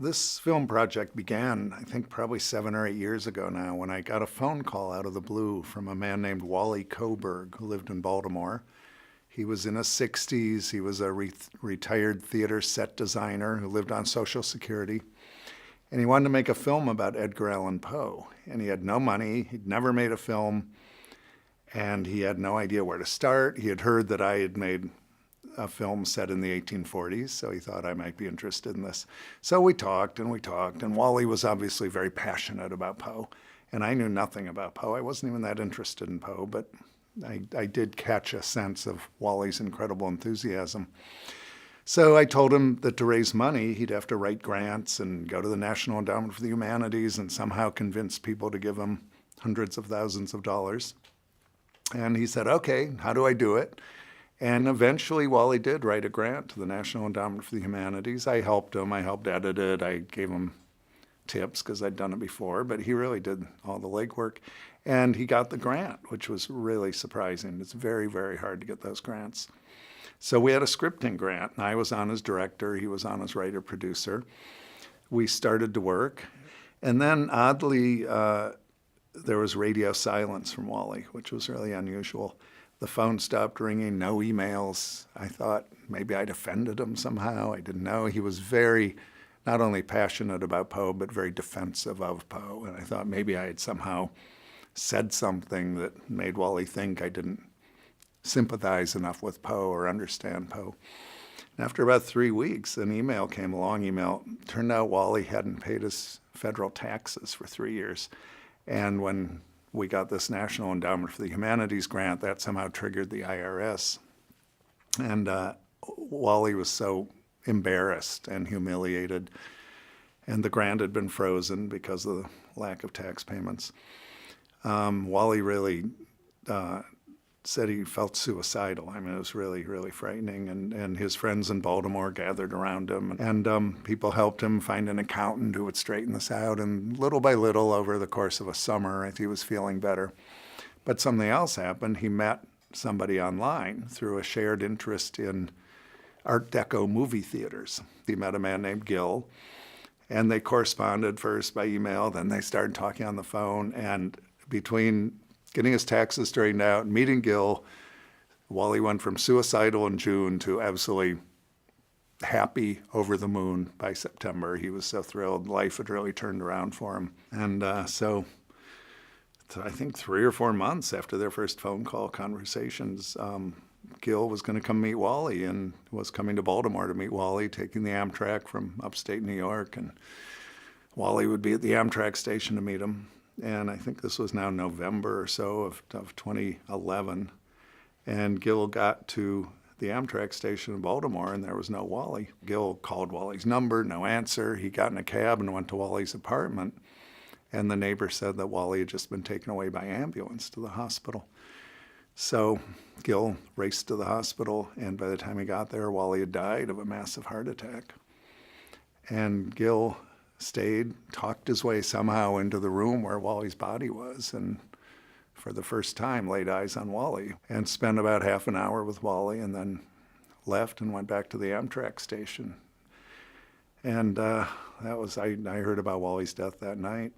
This film project began, I think, probably 7 or 8 years ago now, when I got a phone call out of the blue from a man named Wally Coburg, who lived in Baltimore. He was in his 60s. He was a retired theater set designer who lived on Social Security. And he wanted to make a film about Edgar Allan Poe. And he had no money. He'd never made a film. And he had no idea where to start. He had heard that I had made a film set in the 1840s, so he thought I might be interested in this. So we talked, and Wally was obviously very passionate about Poe. And I knew nothing about Poe. I wasn't even that interested in Poe, but I did catch a sense of Wally's incredible enthusiasm. So I told him that to raise money, he'd have to write grants and go to the National Endowment for the Humanities and somehow convince people to give him hundreds of thousands of dollars. And he said, okay, how do I do it? And eventually Wally did write a grant to the National Endowment for the Humanities. I helped him. I helped edit it. I gave him tips because I'd done it before, but he really did all the legwork. And he got the grant, which was really surprising. It's very, very hard to get those grants. So we had a scripting grant, and I was on as director. He was on as writer-producer. We started to work. And then, oddly, there was radio silence from Wally, which was really unusual. The phone stopped ringing, no emails. I thought maybe I'd offended him somehow. I didn't know. He was very, not only passionate about Poe, but very defensive of Poe. And I thought maybe I had somehow said something that made Wally think I didn't sympathize enough with Poe or understand Poe. And after about 3 weeks, an email came, a long email. Turned out Wally hadn't paid his federal taxes for 3 years. And when we got this National Endowment for the Humanities grant, that somehow triggered the IRS. And Wally was so embarrassed and humiliated. And the grant had been frozen because of the lack of tax payments. Wally really said he felt suicidal. I mean, it was really, really frightening. And his friends in Baltimore gathered around him. And people helped him find an accountant who would straighten this out. And little by little, over the course of a summer, he was feeling better. But something else happened. He met somebody online through a shared interest in Art Deco movie theaters. He met a man named Gil. And they corresponded first by email. Then they started talking on the phone. And between getting his taxes straightened out, meeting Gil, Wally went from suicidal in June to absolutely happy, over the moon by September. He was so thrilled. Life had really turned around for him. And so I think 3 or 4 months after their first phone call conversations, Gil was going to come meet Wally and was coming to Baltimore to meet Wally, taking the Amtrak from upstate New York. And Wally would be at the Amtrak station to meet him. And I think this was now November or so of 2011. And Gil got to the Amtrak station in Baltimore, and there was no Wally. Gil called Wally's number, no answer. He got in a cab and went to Wally's apartment. And the neighbor said that Wally had just been taken away by ambulance to the hospital. So Gil raced to the hospital, and by the time he got there, Wally had died of a massive heart attack. And Gil stayed, talked his way somehow into the room where Wally's body was, and for the first time laid eyes on Wally, and spent about half an hour with Wally, and then left and went back to the Amtrak station. And I heard about Wally's death that night,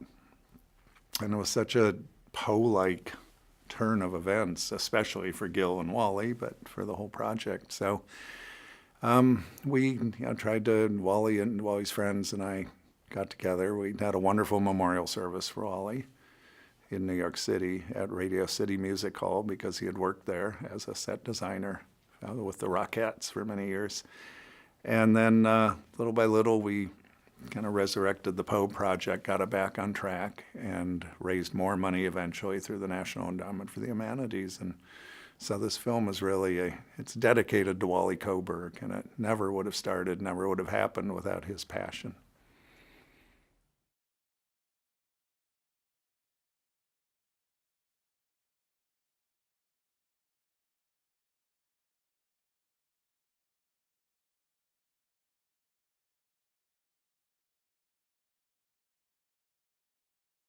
and it was such a Poe-like turn of events, especially for Gil and Wally, but for the whole project. So we tried to, Wally and Wally's friends and I got together. We had a wonderful memorial service for Wally in New York City at Radio City Music Hall, because he had worked there as a set designer with the Rockettes for many years. And then little by little, we kind of resurrected the Poe project, got it back on track, and raised more money eventually through the National Endowment for the Humanities. And so this film is really it's dedicated to Wally Coburg, and it never would have started, never would have happened without his passion.